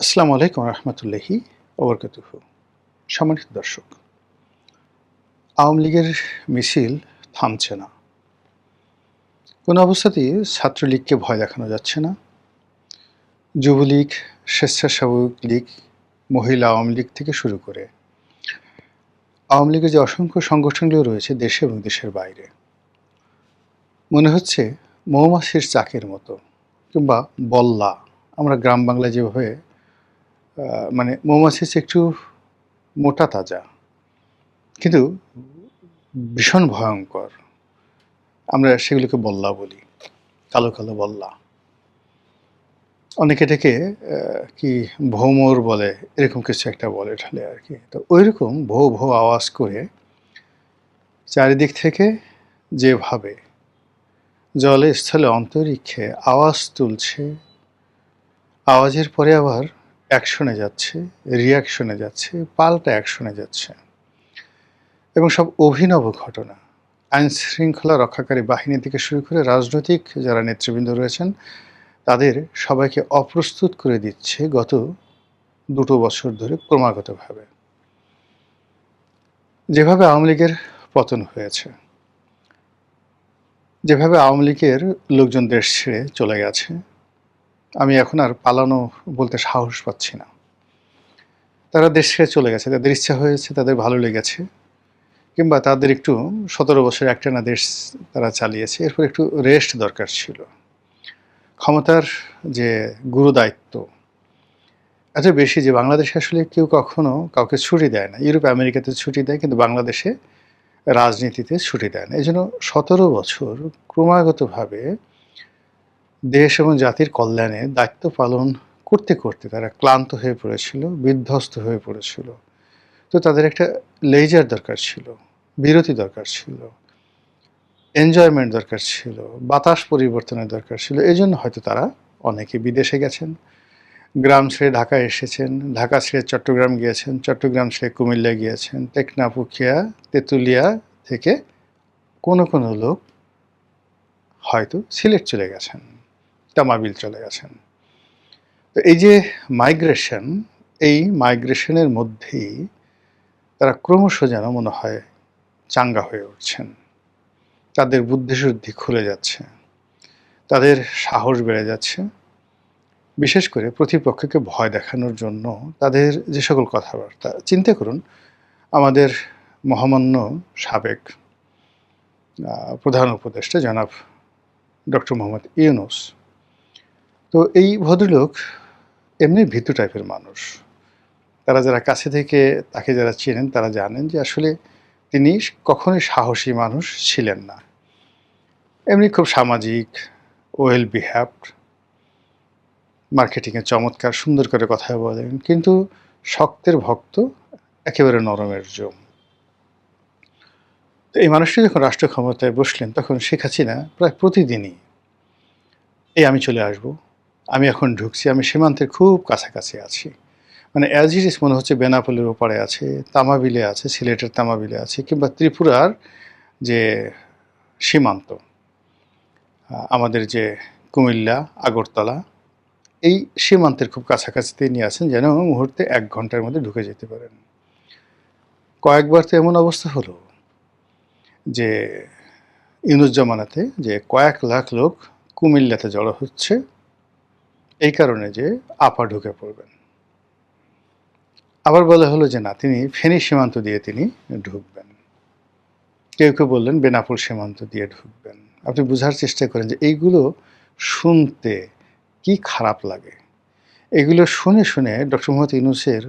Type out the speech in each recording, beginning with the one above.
আসসালামু আলাইকুম রহমতুল্লাহি ওবরকাতুহু। সম্মানিত দর্শক, আওয়ামী লীগের মিছিল থামছে না। কোনো অবস্থাতেই ছাত্রলীগকে ভয় দেখানো যাচ্ছে না। যুবলীগ, স্বেচ্ছাসেবক লীগ, মহিলা আওয়ামী লীগ থেকে শুরু করে আওয়ামী লীগের যে অসংখ্য সংগঠনগুলো রয়েছে দেশে এবং দেশের বাইরে, মনে হচ্ছে মৌমাছির চাকের মতো কিংবা বল্লা। আমরা গ্রাম বাংলায় যেভাবে মৌমাছির চেয়ে একটু মোটা তাজা, কিন্তু ভীষণ ভয়ঙ্কর। আমরা সেগুলোকে বল্লা বলি, কালো কালো বল্লা। অনেকে এটাকে কি ভৌমর বলে, এরকম কিছু একটা বলে ঢালে আর কি। তো ওইরকম ভৌ ভৌ আওয়াজ করে চারিদিক থেকে যেভাবে জলে স্থলে অন্তরিক্ষে আওয়াজ তুলছে, আওয়াজের পরে আবার অ্যাকশনে যাচ্ছে, রিয়াকশনে যাচ্ছে, পাল্টা অ্যাকশনে যাচ্ছে, এবং সব অভিনব ঘটনা। আইন শৃঙ্খলা রক্ষাকারী বাহিনী থেকে শুরু করে রাজনৈতিক যারা নেতৃবৃন্দ রয়েছেন তাদের সবাইকে অপ্রস্তুত করে দিচ্ছে গত ২ বছর ধরে ক্রমাগতভাবে। যেভাবে আওয়ামী লীগের পতন হয়েছে, যেভাবে আওয়ামী লীগের লোকজন দেশ ছেড়ে চলে গেছে, আমি এখন আর পালানো বলতে সাহস পাচ্ছি না। তারা দেশ ছেড়ে চলে গেছে, তাদের ইচ্ছা হয়েছে, তাদের ভালো লেগেছে, কিংবা তাদের একটু ১৭ বছর একটানা দেশ তারা চালিয়েছে, এরপর একটু রেস্ট দরকার ছিল। ক্ষমতার যে গুরুদায়িত্ব এত বেশি যে বাংলাদেশে আসলে কেউ কখনো কাউকে ছুটি দেয় না। ইউরোপ আমেরিকাতে ছুটি দেয়, কিন্তু বাংলাদেশে রাজনীতিতে ছুটি দেয় না। এই জন্য ১৭ বছর ক্রমাগতভাবে দেশ এবং জাতির কল্যাণে দায়িত্ব পালন করতে করতে তারা ক্লান্ত হয়ে পড়েছিল, বিধ্বস্ত হয়ে পড়েছিল। তো তাদের একটা লেজার দরকার ছিল, বিরতি দরকার ছিল, এনজয়মেন্ট দরকার ছিল, বাতাস পরিবর্তনের দরকার ছিল। এই জন্য হয়তো তারা অনেকে বিদেশে গেছেন, গ্রাম ছেড়ে ঢাকা এসেছেন, ঢাকা ছেড়ে চট্টগ্রাম গিয়েছেন, চট্টগ্রাম ছেড়ে কুমিল্লা গিয়েছেন, টেকনাফ, উখিয়া, তেঁতুলিয়া থেকে কোনো লোক হয়তো সিলেট চলে গেছেন, তামাবিল চলে গেছেন। তো এই যে মাইগ্রেশন, এই মাইগ্রেশনের মধ্যেই তারা ক্রমশ যেন মনে হয় চাঙ্গা হয়ে উঠছেন। তাদের বুদ্ধিশুদ্ধি খুলে যাচ্ছে, তাদের সাহস বেড়ে যাচ্ছে। বিশেষ করে প্রতিপক্ষকে ভয় দেখানোর জন্য তাদের যে সকল কথাবার্তা, চিন্তা করুন আমাদের মহামান্য সাবেক প্রধান উপদেষ্টা জনাব ডক্টর মোহাম্মদ ইউনূস। তো এই ভদ্রলোক এমনি ভীতু টাইপের মানুষ। তারা যারা কাছে থেকে তাকে যারা চেনেন তারা জানেন যে আসলে তিনি কখনোই সাহসী মানুষ ছিলেন না। এমনি খুব সামাজিক, ওয়েল বিহেভড, মার্কেটিংয়ে চমৎকার সুন্দর করে কথা বলেন, কিন্তু শক্তের ভক্ত, একেবারে নরমের জম। তো এই মানুষটি যখন রাষ্ট্র ক্ষমতায় বসলেন তখন শেখ হাসিনা প্রায় প্রতিদিনই আমি চলে আসব, আমি এখন ঢুকছি, আমি সীমান্তের খুব কাছাকাছি আছি, মানে অ্যাজ ইট ইজ মনে হচ্ছে বেনাপোলের ওপারে আছে, তামাবিলে আছে, সিলেটের তামাবিলে আছে, কিংবা ত্রিপুরার যে সীমান্ত, আমাদের যে কুমিল্লা, আগরতলা, এই সীমান্তের খুব কাছাকাছি তিনি আছেন, যেন মুহূর্তে ১ ঘন্টার মধ্যে ঢুকে যেতে পারেন। কয়েকবার তো এমন অবস্থা হলো যে ইউনূস জামানাতে যে কয়েক লাখ লোক কুমিল্লাতে জড়ো হচ্ছে এই কারণে যে আপা ঢুকে পড়বেন। আবার বলা হলো যে না, তিনি ফেনী সীমান্ত দিয়ে তিনি ঢুকবেন। কেউ কেউ বললেন বেনাপোল সীমান্ত দিয়ে ঢুকবেন। আপনি বোঝার চেষ্টা করেন যে এইগুলো শুনতে কি খারাপ লাগে। এগুলো শুনে শুনে ডক্টর মোহাম্মদ ইউনূসের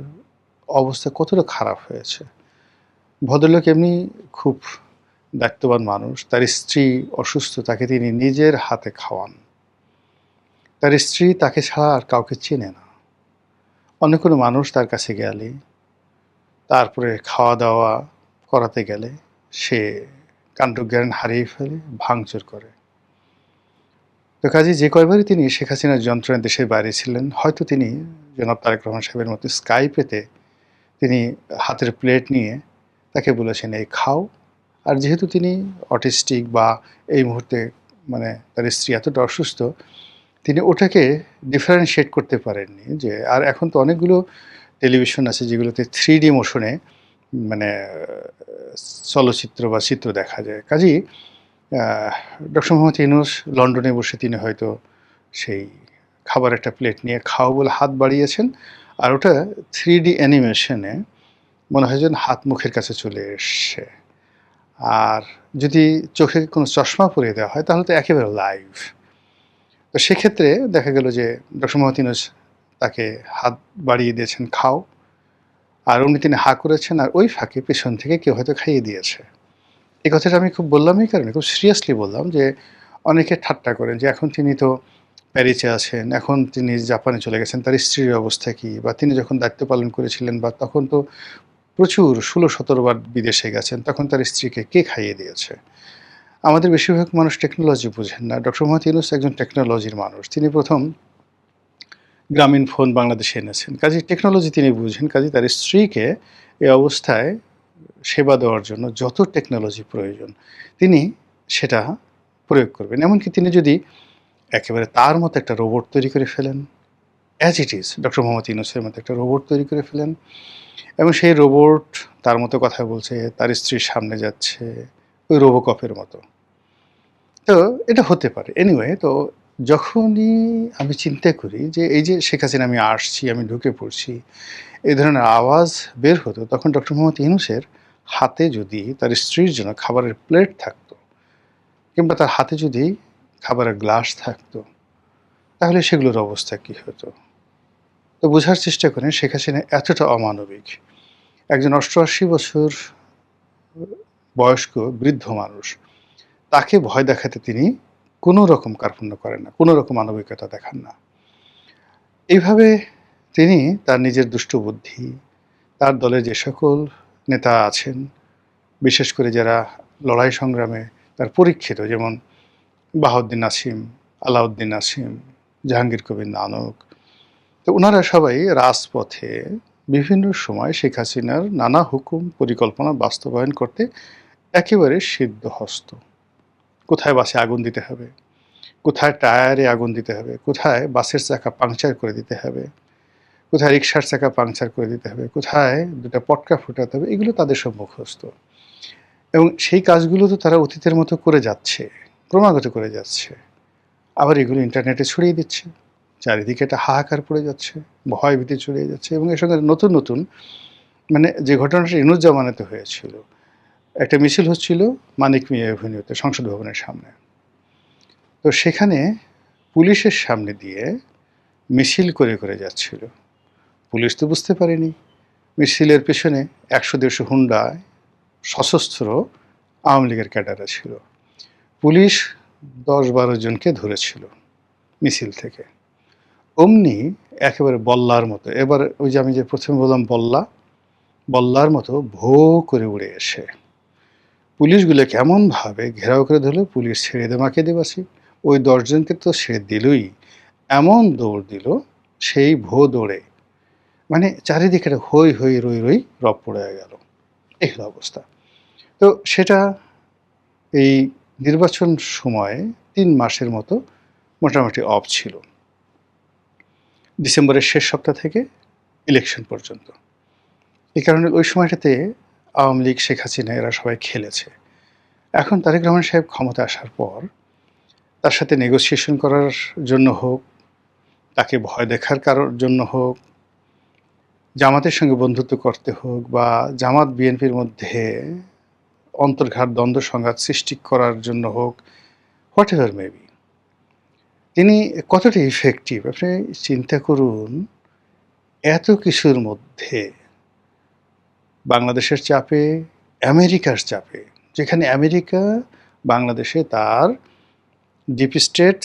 অবস্থা কতটা খারাপ হয়েছে। ভদ্রলোক এমনি খুব দায়িত্ববান মানুষ। তার স্ত্রী অসুস্থ, তাকে তিনি নিজের হাতে খাওয়ান। তার স্ত্রী তাকে ছাড়া আর কাউকে চেনে না। অন্য কোনো মানুষ তার কাছে গেলে, তারপরে খাওয়া দাওয়া করাতে গেলে সে কাণ্ডজ্ঞান হারিয়ে ফেলে, ভাঙচুর করে। তো কাজেই যে কয়বারই তিনি শেখ হাসিনার যন্ত্রণায় দেশের বাইরে ছিলেন, হয়তো তিনি জনাব তারেক রহমান সাহেবের মতো স্কাইপেতে তিনি হাতের প্লেট নিয়ে তাকে বলেছেন এই খাও। আর যেহেতু তিনি অটিস্টিক বা এই মুহূর্তে তার স্ত্রী এতটা অসুস্থ, তিনি ওটাকে ডিফারেনশিয়েট করতে পারেননি যে আর এখন তো অনেকগুলো টেলিভিশন আছে যেগুলোতে 3D মোশনে মানে চলচ্চিত্র বা চিত্র দেখা যায়। কাজেই ডক্টর মোহাম্মদ ইউনূস লন্ডনে বসে তিনি হয়তো সেই খাবার একটা প্লেট নিয়ে খাও বলে হাত বাড়িয়েছেন, আর ওটা 3D অ্যানিমেশনে মনে হয় যেন হাত মুখের কাছে চলে এসছে। আর যদি চোখে কোনো চশমা পরিয়ে দেওয়া হয় তাহলে তো একেবারে লাইভ। তো সেক্ষেত্রে দেখা গেল যে ডক্টর মোহাম্মদ ইউনূস তাকে হাত বাড়িয়ে দিয়েছেন খাও, আর উনি তিনি হা করেছেন, আর ওই ফাঁকে পেছন থেকে কেউ হয়তো খাইয়ে দিয়েছে। এই কথাটা আমি খুব বললাম এই কারণে, খুব সিরিয়াসলি বললাম যে অনেকে ঠাট্টা করেন যে এখন তিনি তো প্যারিসে আছেন, এখন তিনি জাপানে চলে গেছেন, তার স্ত্রীর অবস্থা কী, বা তিনি যখন দায়িত্ব পালন করেছিলেন বা তখন তো প্রচুর 16-17 বার বিদেশে গেছেন, তখন তার স্ত্রীকে কে খাইয়ে দিয়েছে। আমাদের বেশিরভাগ মানুষ টেকনোলজি বুঝেন না। ডক্টর মোহাম্মদ ইউনূস একজন টেকনোলজির মানুষ। তিনি প্রথম গ্রামীণ ফোন বাংলাদেশে এনেছেন, কাজেই টেকনোলজি তিনি বুঝেন। কাজেই তার স্ত্রীকে এই অবস্থায় সেবা দেওয়ার জন্য যত টেকনোলজি প্রয়োজন তিনি সেটা প্রয়োগ করবেন। এমনকি তিনি যদি একেবারে তার মতো একটা রোবট তৈরি করে ফেলেন, as it is doctor Mohammad ইউনূসের মতো একটা রোবট তৈরি করে ফেলেন, এবং সেই রোবট তার মতো কথা বলছে, তার স্ত্রীর সামনে যাচ্ছে, ওই রোবোকপের মতো। তো এটা হতে পারে। এনিওয়ে, তো যখনই আমি চিন্তা করি যে এই যে শেখ হাসিনা আমি আসছি, আমি ঢুকে পড়ছি, এই ধরনের আওয়াজ বের হতো, তখন ডক্টর মোহাম্মদ ইউনূসের হাতে যদি তার স্ত্রীর জন্য খাবারের প্লেট থাকতো, কিংবা তার হাতে যদি খাবারের গ্লাস থাকতো, তাহলে সেগুলোর অবস্থা কী হতো। তো বোঝার চেষ্টা করেন শেখ হাসিনা এতটা অমানবিক। একজন ৮৮ বছর বয়স্ক বৃদ্ধ মানুষ, তাকে ভয় দেখাতে তিনি কোনো রকম কার্পণ্য করেন না, কোনো রকম মানবিকতা দেখান না। এইভাবে তিনি তার নিজের দুষ্টু বুদ্ধি, তার দলের যে সকল নেতা আছেন, বিশেষ করে যারা লড়াই সংগ্রামে তার পরীক্ষিত, যেমন বাহাউদ্দিন নাসিম, আলাউদ্দিন নাসিম, জাহাঙ্গীর কবির নানক, তো ওনারা সবাই রাজপথে বিভিন্ন সময় শেখ হাসিনার নানা হুকুম পরিকল্পনা বাস্তবায়ন করতে একেবারে সিদ্ধহস্ত। কোথায় বাসে আগুন দিতে হবে, কোথায় টায়ারে আগুন দিতে হবে, কোথায় বাসের চাকা পাংচার করে দিতে হবে, কোথায় রিক্সার চাকা পাংচার করে দিতে হবে, কোথায় দুটা পটকা ফুটাতে হবে, এগুলো তাদের সব মুখস্থ। এবং সেই কাজগুলো তো তারা অতীতের মতো করে যাচ্ছে, ক্রমাগত করে যাচ্ছে। আবার এগুলো ইন্টারনেটে ছড়িয়ে দিচ্ছে, চারিদিকে একটা হাহাকার পড়ে যাচ্ছে, ভয় ভীতি ছড়িয়ে যাচ্ছে। এবং এর সঙ্গে নতুন নতুন মানে যে ঘটনাটা ইউনূস জামানাতে হয়েছিল, একটা মিছিল হচ্ছিল মানিক মিয়া এভিনিউতে, সংসদ ভবনের সামনে। তো সেখানে পুলিশের সামনে দিয়ে মিছিল করে করে যাচ্ছিল। পুলিশ তো বুঝতে পারেনি মিছিলের পেছনে ১০০-১৫০ হুন্ডায় সশস্ত্র আওয়ামী লীগের ক্যাডাররা ছিল। পুলিশ ১০-১২ জনকে ধরেছিল মিছিল থেকে। অমনি একেবারে বল্লার মতো, এবার ওই যে আমি যে প্রথমে বললাম বল্লার মতো ভো করে উড়ে এসে পুলিশগুলোকে এমনভাবে ঘেরাও করে ধরলো, পুলিশ ছেড়ে দে মাকে দেবাসী, ওই ১০ জনকে তো ছেড়ে দিলই, এমন দৌড় দিল সেই ভো দৌড়ে, মানে চারিদিকে একটা হই হই রই রই রব পড়ে গেল। এই হলো অবস্থা। তো সেটা এই নির্বাচন সময়ে ৩ মাসের মতো মোটামুটি অফ ছিল, ডিসেম্বরের শেষ সপ্তাহ থেকে ইলেকশন পর্যন্ত। এই কারণে ওই সময়টাতে আওয়ামী লীগ, শেখ হাসিনা এরা সবাই খেলেছে। এখন তারেক রহমান সাহেব ক্ষমতা আসার পর তার সাথে নেগোসিয়েশন করার জন্য হোক, তাকে ভয় দেখার জন্য হোক, জামাতের সঙ্গে বন্ধুত্ব করতে হোক, বা জামাত বিএনপির মধ্যে অন্তর্ঘাত দ্বন্দ্ব সংঘাত সৃষ্টি করার জন্য হোক, হোয়াট এভার মেবি, তিনি কতটা ইফেক্টিভ আপনি চিন্তা করুন। এত কিছুর মধ্যে বাংলাদেশের চাপে, আমেরিকার চাপে, যেখানে আমেরিকা বাংলাদেশে তার ডিপ স্টেট